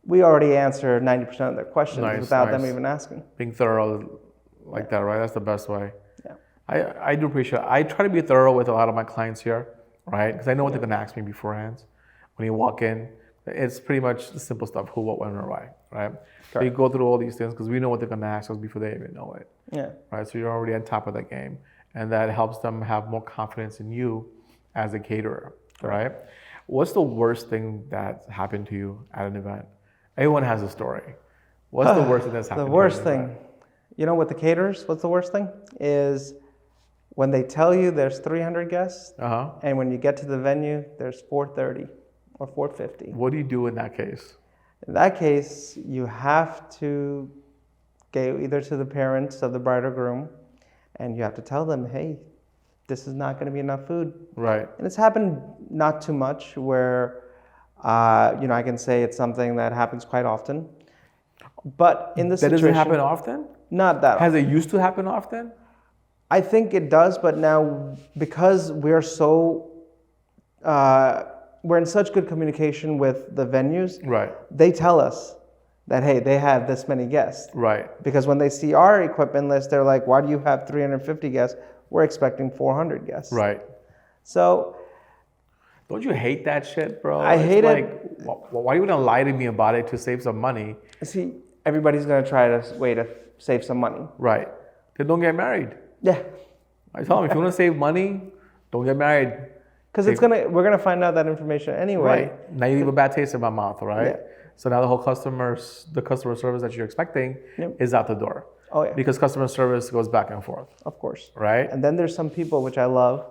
Speaker 2: we already answer 90% of their questions without them even asking.
Speaker 1: Being thorough like that, right? That's the best way.
Speaker 2: Yeah.
Speaker 1: I do appreciate it. I try to be thorough with a lot of my clients here, right? Because I know what they're going to ask me beforehand. When you walk in, it's pretty much the simple stuff: who, what, when, or why, right? So you go through all these things because we know what they're going to ask us before they even know it.
Speaker 2: Yeah.
Speaker 1: Right. So you're already on top of the game, and that helps them have more confidence in you as a caterer, right? What's the worst thing that's happened to you at an event? Everyone has a story. What's the worst thing that's happened?
Speaker 2: The worst thing, you know, with the caterers, what's the worst thing is when they tell you there's 300 guests, and when you get to the venue, there's 430 or 450.
Speaker 1: What do you do in that case?
Speaker 2: In that case, you have to go either to the parents of the bride or groom, and you have to tell them, hey, this is not going to be enough food.
Speaker 1: Right.
Speaker 2: And it's happened not too much where, you know, I can say it's something that happens quite often. But in this situation...
Speaker 1: That doesn't happen often?
Speaker 2: Not that often.
Speaker 1: Has it used to happen often?
Speaker 2: I think it does, but now because we're so... we're in such good communication with the venues.
Speaker 1: Right.
Speaker 2: They tell us that, hey, they have this many guests.
Speaker 1: Right.
Speaker 2: Because when they see our equipment list, they're like, why do you have 350 guests? We're expecting 400 guests.
Speaker 1: Right.
Speaker 2: So...
Speaker 1: Don't you hate that shit, bro?
Speaker 2: I hate
Speaker 1: it.
Speaker 2: it.
Speaker 1: Why are you gonna lie to me about it to save some money?
Speaker 2: See, everybody's gonna try to way to save some money.
Speaker 1: Right. Then don't get married.
Speaker 2: Yeah.
Speaker 1: I tell them, if you wanna save money, don't get married.
Speaker 2: Because we're gonna find out that information anyway.
Speaker 1: Right. Now you leave a bad taste in my mouth, right?
Speaker 2: Yeah.
Speaker 1: So now the customer service that you're expecting is out the door.
Speaker 2: Oh yeah.
Speaker 1: Because customer service goes back and forth.
Speaker 2: Of course.
Speaker 1: Right?
Speaker 2: And then there's some people which I love.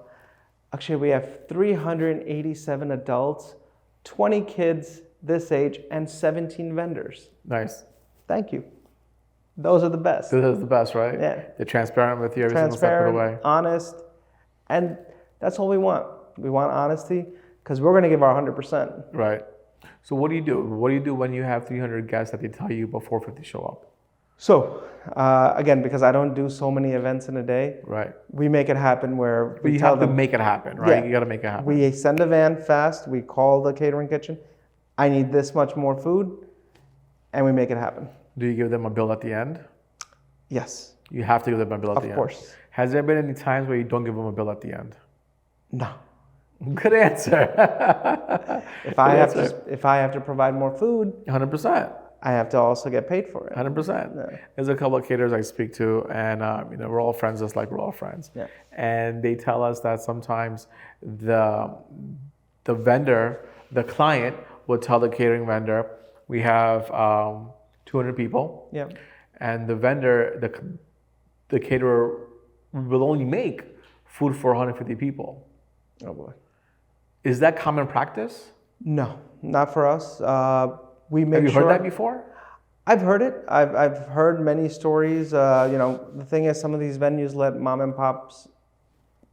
Speaker 2: Actually, we have 387 adults, 20 kids this age, and 17 vendors.
Speaker 1: Nice.
Speaker 2: Thank you. Those are the best.
Speaker 1: This is the best, right?
Speaker 2: Yeah.
Speaker 1: They're transparent with you every single step of the way.
Speaker 2: Honest, and that's all we want. We want honesty because we're going to give our 100%.
Speaker 1: Right. So what do you do? What do you do when you have 300 guests that they tell you but 450 show up?
Speaker 2: So, again, because I don't do so many events in a day,
Speaker 1: right?
Speaker 2: We make it happen where
Speaker 1: we have to make it happen, right?
Speaker 2: Yeah,
Speaker 1: you got to make it happen.
Speaker 2: We send a van fast. We call the catering kitchen. I need this much more food, and we make it happen.
Speaker 1: Do you give them a bill at the end?
Speaker 2: Yes,
Speaker 1: You have to give them a bill at the
Speaker 2: of
Speaker 1: end.
Speaker 2: course.
Speaker 1: Has there been any times where you don't give them a bill at the end?
Speaker 2: No.
Speaker 1: Good answer.
Speaker 2: If I
Speaker 1: Good
Speaker 2: have
Speaker 1: answer.
Speaker 2: to, if I have to provide more food,
Speaker 1: 100%.
Speaker 2: I have to also get paid for it.
Speaker 1: 100%.
Speaker 2: Yeah.
Speaker 1: There's a couple of caterers I speak to, and we're all friends, just like we're all friends.
Speaker 2: Yeah.
Speaker 1: And they tell us that sometimes the vendor, the client, will tell the catering vendor, we have 200 people,
Speaker 2: Yeah.
Speaker 1: and the vendor, the caterer, will only make food for 150 people.
Speaker 2: Oh boy.
Speaker 1: Is that common practice?
Speaker 2: No, not for us. We make
Speaker 1: Have you
Speaker 2: sure.
Speaker 1: heard that before?
Speaker 2: I've heard it. I've heard many stories. The thing is, some of these venues let mom and pops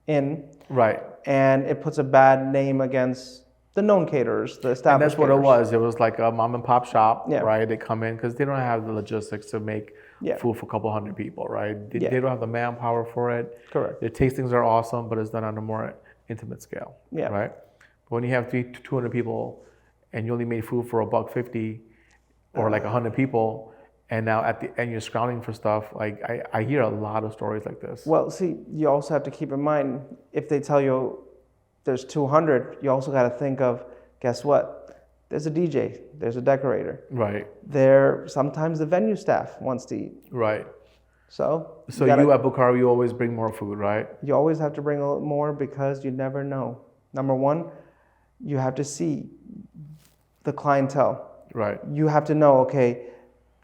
Speaker 2: in,
Speaker 1: Right.
Speaker 2: and it puts a bad name against the known caterers, the established.
Speaker 1: And that's what it
Speaker 2: caterers.
Speaker 1: was. It was like a mom and pop shop,
Speaker 2: Yeah.
Speaker 1: right? They come in because they don't have the logistics to make
Speaker 2: Yeah.
Speaker 1: food for a couple hundred people, right? They,
Speaker 2: Yeah.
Speaker 1: they don't have the manpower for it.
Speaker 2: Correct.
Speaker 1: The tastings are awesome, but it's done on a more intimate scale,
Speaker 2: Yeah.
Speaker 1: right? But when you have 200 people and you only made food for $1.50 or like 100 people, and now at the end you're scrounging for stuff, like I hear a lot of stories like this.
Speaker 2: Well, see, you also have to keep in mind, if they tell you there's 200, you also got to think of, guess what? There's a DJ, there's a decorator.
Speaker 1: Right,
Speaker 2: Sometimes the venue staff wants to eat.
Speaker 1: right.
Speaker 2: So
Speaker 1: So you at Bukhara, you always bring more food, right?
Speaker 2: you always have to bring a little more because you never know. Number one, you have to see the clientele.
Speaker 1: Right,
Speaker 2: You have to know, okay,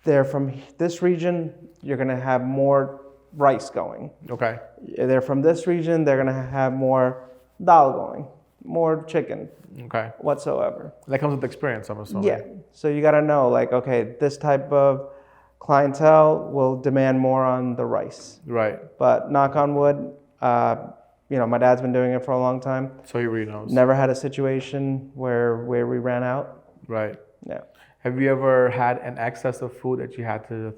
Speaker 2: they're from this region, you're going to have more rice going.
Speaker 1: okay,
Speaker 2: They're from this region, they're going to have more dal going, more chicken
Speaker 1: okay.
Speaker 2: whatsoever.
Speaker 1: That comes with experience, I'm assuming.
Speaker 2: Yeah. So you got to know, like, okay, this type of clientele will demand more on the rice.
Speaker 1: Right,
Speaker 2: But knock on wood, my dad's been doing it for a long time.
Speaker 1: so he really knows.
Speaker 2: Never had a situation where we ran out.
Speaker 1: Right.
Speaker 2: Yeah.
Speaker 1: Have you ever had an excess of food that you had to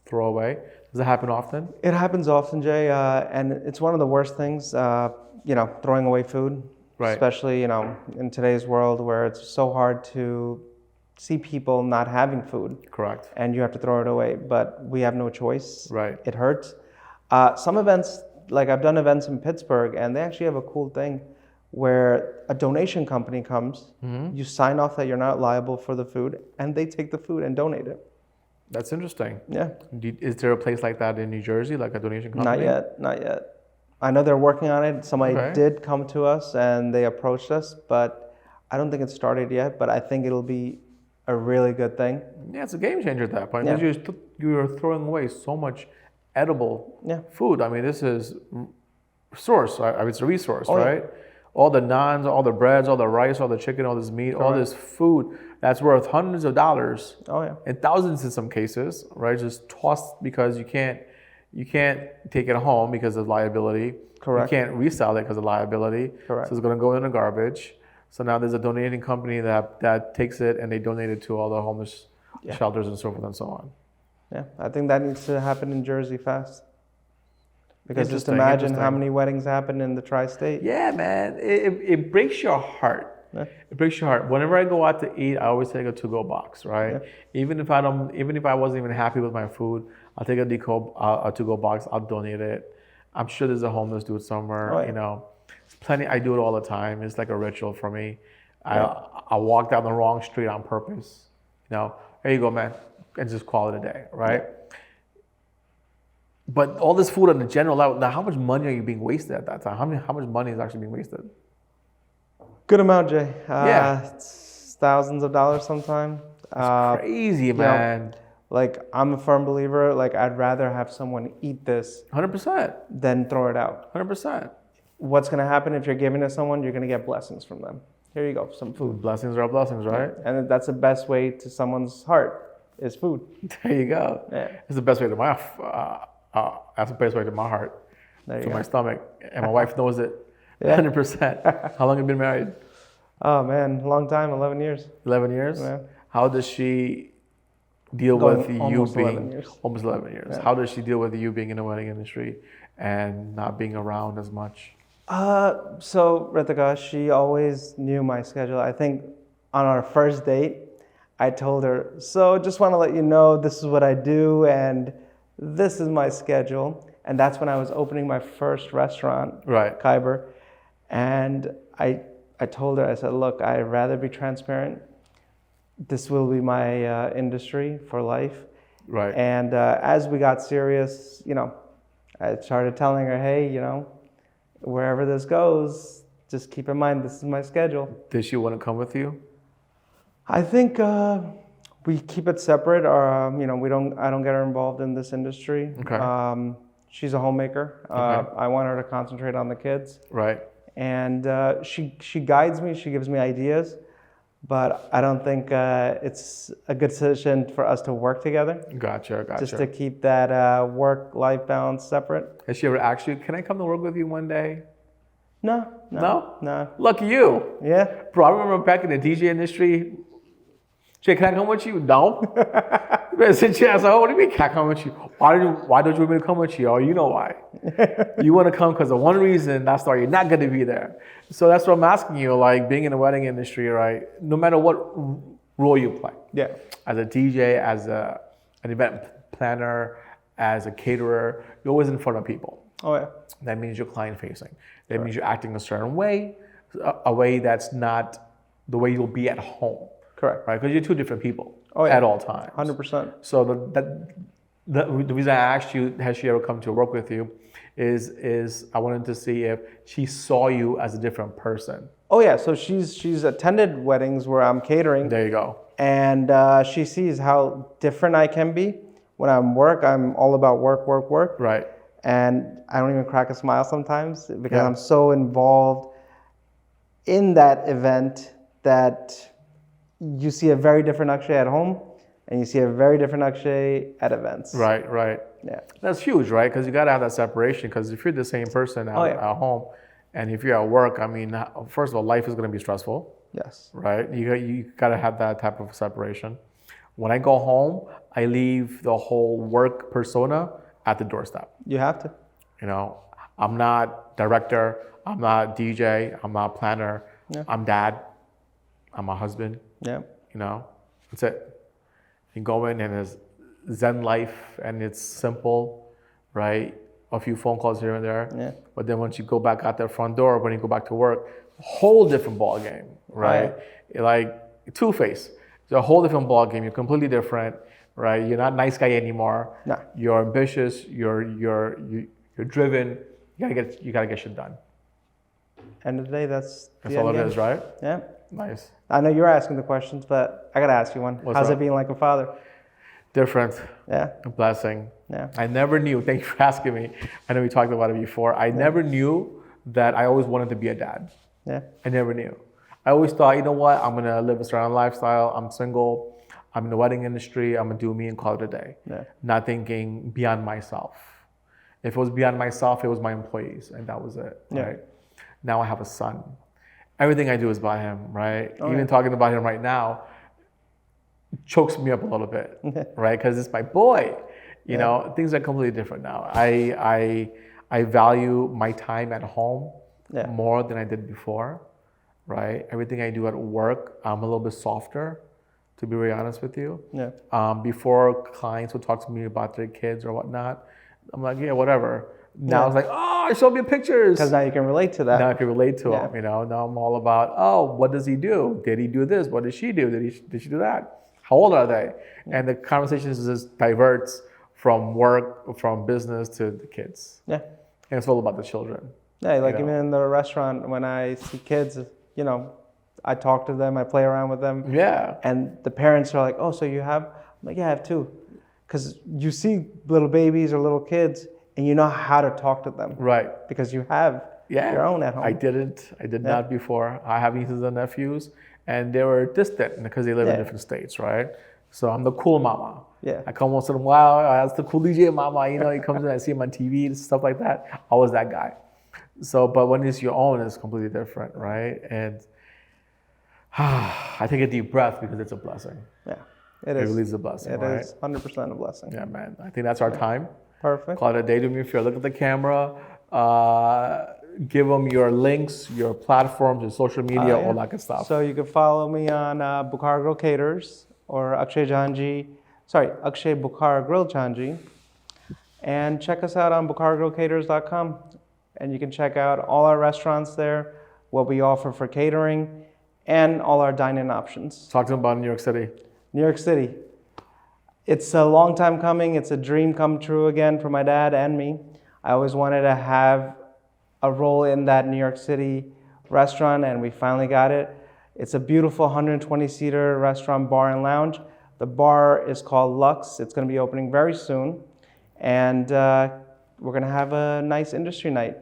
Speaker 1: throw away? Does that happen often?
Speaker 2: It happens often, Jay, and it's one of the worst things, throwing away food.
Speaker 1: Right.
Speaker 2: Especially, in today's world where it's so hard to see people not having food
Speaker 1: Correct.
Speaker 2: and you have to throw it away. But we have no choice.
Speaker 1: Right.
Speaker 2: It hurts. Some events, like I've done events in Pittsburgh, and they actually have a cool thing where a donation company comes, you sign off that you're not liable for the food, and they take the food and donate it.
Speaker 1: That's interesting.
Speaker 2: Yeah.
Speaker 1: Is there a place like that in New Jersey, like a donation company?
Speaker 2: Not yet. I know they're working on it. Somebody
Speaker 1: Okay.
Speaker 2: did come to us and they approached us, but I don't think it's started yet, but I think it'll be a really good thing.
Speaker 1: Yeah, it's a game changer at that point.
Speaker 2: Yeah.
Speaker 1: You're throwing away so much edible
Speaker 2: Yeah.
Speaker 1: food. I mean, this is source. It's a resource,
Speaker 2: Oh, yeah.
Speaker 1: right? All the naans, all the breads, all the rice, all the chicken, all this meat, all this food that's worth hundreds of dollars
Speaker 2: Oh yeah.
Speaker 1: and thousands in some cases, right? Just tossed because you can't take it home because of liability.
Speaker 2: Correct.
Speaker 1: You can't resell it because of liability.
Speaker 2: Correct.
Speaker 1: So it's going to go in the garbage. So now there's a donating company that takes it and they donate it to all the homeless shelters and so forth and so on.
Speaker 2: Yeah. I think that needs to happen in Jersey fast. Because just
Speaker 1: Interesting,
Speaker 2: imagine how
Speaker 1: interesting.
Speaker 2: many weddings happen in the tri-state.
Speaker 1: Yeah, man. It breaks your heart.
Speaker 2: Yeah.
Speaker 1: It breaks your heart. Whenever I go out to eat, I always take a to-go box, right? Even if I wasn't even happy with my food, I'll take a to-go box. I'll donate it. I'm sure there's a homeless dude somewhere.
Speaker 2: Oh, yeah.
Speaker 1: It's plenty. I do it all the time. It's like a ritual for me. I walk down the wrong street on purpose. Here you go, man, and just call it a day, right? But all this food on the general level. Now, how much money are you being wasted at that time? How much money is actually being wasted?
Speaker 2: Good amount, Jay.
Speaker 1: Yeah.
Speaker 2: It's thousands of dollars sometime.
Speaker 1: Crazy, man.
Speaker 2: Like, I'm a firm believer, like, I'd rather have someone eat this
Speaker 1: 100%.
Speaker 2: than throw it out.
Speaker 1: 100%.
Speaker 2: What's going to happen if you're giving it to someone? You're going to get blessings from them. Here you go, some food.
Speaker 1: Blessings are blessings, right?
Speaker 2: And that's the best way to someone's heart is food.
Speaker 1: There you go.
Speaker 2: Yeah.
Speaker 1: It's the best way to my that's the best way to my heart,
Speaker 2: There you
Speaker 1: to
Speaker 2: go.
Speaker 1: my stomach, and my wife knows it.
Speaker 2: Yeah.
Speaker 1: 100%. How long have you been married?
Speaker 2: Oh, man, long time, 11 years.
Speaker 1: 11 years.
Speaker 2: Yeah.
Speaker 1: How does she deal
Speaker 2: Going
Speaker 1: with you
Speaker 2: almost
Speaker 1: being
Speaker 2: 11 years.
Speaker 1: almost 11 years?
Speaker 2: Yeah.
Speaker 1: How does she deal with you being in the wedding industry and not being around as much?
Speaker 2: So Ritika, she always knew my schedule. I think on our first date, I told her, so just want to let you know this is what I do, and this is my schedule. And that's when I was opening my first restaurant,
Speaker 1: Right.
Speaker 2: Khyber. And I told her, I said, look, I'd rather be transparent. This will be my industry for life.
Speaker 1: Right.
Speaker 2: And as we got serious, I started telling her, hey, wherever this goes, just keep in mind, this is my schedule.
Speaker 1: Did she want to come with you?
Speaker 2: I think we keep it separate, or I don't get her involved in this industry.
Speaker 1: Okay.
Speaker 2: She's a homemaker.
Speaker 1: Okay.
Speaker 2: I want her to concentrate on the kids.
Speaker 1: Right.
Speaker 2: And she guides me. She gives me ideas, but I don't think it's a good decision for us to work together.
Speaker 1: Gotcha.
Speaker 2: Just to keep that work-life balance separate.
Speaker 1: Has she ever asked you, can I come to work with you one day?
Speaker 2: No.
Speaker 1: Lucky you.
Speaker 2: Yeah.
Speaker 1: Bro, I remember back in the DJ industry, Jay, can I come with you? No. Sit your ass, what do you mean, can I come with you? Why don't you want me to come with you? Oh, you know why. You want to come because of one reason, that's why you're not going to be there. So that's what I'm asking you, like being in the wedding industry, right? No matter what role you play.
Speaker 2: Yeah.
Speaker 1: As a DJ, as an event planner, as a caterer, you're always in front of people.
Speaker 2: Oh, yeah.
Speaker 1: That means you're client facing. That means you're acting a certain way, a way that's not the way you'll be at home.
Speaker 2: Correct.
Speaker 1: Right? Because you're two different people
Speaker 2: at
Speaker 1: all times.
Speaker 2: 100%.
Speaker 1: So the reason I asked you, has she ever come to work with you, is I wanted to see if she saw you as a different person.
Speaker 2: Oh yeah, so she's attended weddings where I'm catering.
Speaker 1: There you go.
Speaker 2: And she sees how different I can be. When I'm all about work.
Speaker 1: Right.
Speaker 2: And I don't even crack a smile sometimes because I'm so involved in that event that you see a very different Akshay at home and you see a very different Akshay at events.
Speaker 1: Right.
Speaker 2: Yeah.
Speaker 1: That's huge, right? Because you got to have that separation, because if you're the same person at home and if you're at work, I mean, first of all, life is going to be stressful.
Speaker 2: Yes.
Speaker 1: Right? You got to have that type of separation. When I go home, I leave the whole work persona at the doorstep.
Speaker 2: You have to.
Speaker 1: I'm not director, I'm not DJ, I'm not planner, I'm dad, I'm a husband.
Speaker 2: Yeah.
Speaker 1: That's it. You go in and it's Zen life and it's simple, right? A few phone calls here and there.
Speaker 2: Yeah.
Speaker 1: But then once you go back out the front door, when you go back to work, a whole different ball game, right? Like Two-Face. It's a whole different ball game. You're completely different, right? You're not a nice guy anymore.
Speaker 2: No.
Speaker 1: You're ambitious. You're driven. You gotta get shit done.
Speaker 2: End of the day, that's
Speaker 1: all it is, right?
Speaker 2: Yeah.
Speaker 1: Nice.
Speaker 2: I know you're asking the questions, but I gotta ask you one. How's it being like a father?
Speaker 1: Different.
Speaker 2: Yeah.
Speaker 1: A blessing.
Speaker 2: Yeah.
Speaker 1: I never knew. Thank you for asking me. I know we talked about it before. I never knew that I always wanted to be a dad.
Speaker 2: Yeah.
Speaker 1: I never knew. I always thought, you know what? I'm gonna live a certain lifestyle. I'm single. I'm in the wedding industry. I'm gonna do me and call it a day.
Speaker 2: Yeah.
Speaker 1: Not thinking beyond myself. If it was beyond myself, it was my employees, and that was it. Right. Now I have a son. Everything I do is by him. Right. Even talking about him right now chokes me up a little bit. Right. Because it's my boy. You know, things are completely different now. I value my time at home more than I did before. Right. Everything I do at work, I'm a little bit softer, to be very honest with you.
Speaker 2: Yeah.
Speaker 1: Before, clients would talk to me about their kids or whatnot. I'm like, yeah, whatever. Now it's like, oh, show me pictures.
Speaker 2: Because now you can relate to that.
Speaker 1: Now I can relate to him. Now I'm all about, oh, what does he do? Did he do this? What did she do? Did she do that? How old are they? And the conversation just diverts from work, from business to the kids.
Speaker 2: Yeah.
Speaker 1: And it's all about the children.
Speaker 2: Yeah, like even in the restaurant, when I see kids, I talk to them, I play around with them.
Speaker 1: Yeah.
Speaker 2: And the parents are like, oh, so you have? I'm like, yeah, I have two. Because you see little babies or little kids and you know how to talk to them.
Speaker 1: Right.
Speaker 2: Because you have your own at home.
Speaker 1: I did not before. I have nieces and nephews and they were distant because they live in different states, right? So I'm the cool mama.
Speaker 2: Yeah.
Speaker 1: I come once in a while, that's the cool DJ mama, he comes in, I see him on TV and stuff like that. I was that guy. So, but when it's your own, it's completely different, right? And I take a deep breath because it's a blessing.
Speaker 2: Yeah, it is.
Speaker 1: It really is a blessing, right?
Speaker 2: It is 100% a blessing.
Speaker 1: Yeah, man. I think that's our time.
Speaker 2: Perfect.
Speaker 1: Call it a day. Do me a favor. Look at the camera. Give them your links, your platforms, your social media, all that good stuff.
Speaker 2: So you can follow me on Bukhara Grill Caters or Akshay Bukhara Grill Jhanjee. And check us out on BukharaGrillCaters.com. And you can check out all our restaurants there, what we offer for catering, and all our dine-in options.
Speaker 1: Talk to them about New York City.
Speaker 2: New York City. It's a long time coming. It's a dream come true again for my dad and me. I always wanted to have a role in that New York City restaurant, and we finally got it. It's a beautiful 120-seater restaurant, bar, and lounge. The bar is called Lux. It's going to be opening very soon, and we're going to have a nice industry night.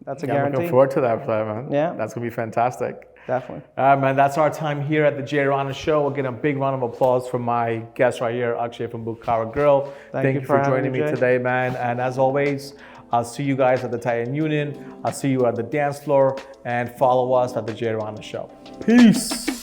Speaker 2: That's a guarantee.
Speaker 1: I'm looking forward to that, man.
Speaker 2: Yeah.
Speaker 1: That's going to be fantastic.
Speaker 2: Definitely.
Speaker 1: All right, man, that's our time here at the Jay Rana Show. Again, a big round of applause for my guest right here, Akshay from Bukhara Grill. Thank you for joining me today, man. And as always, I'll see you guys at the Italian Union. I'll see you at the dance floor, and follow us at the Jay Rana Show. Peace.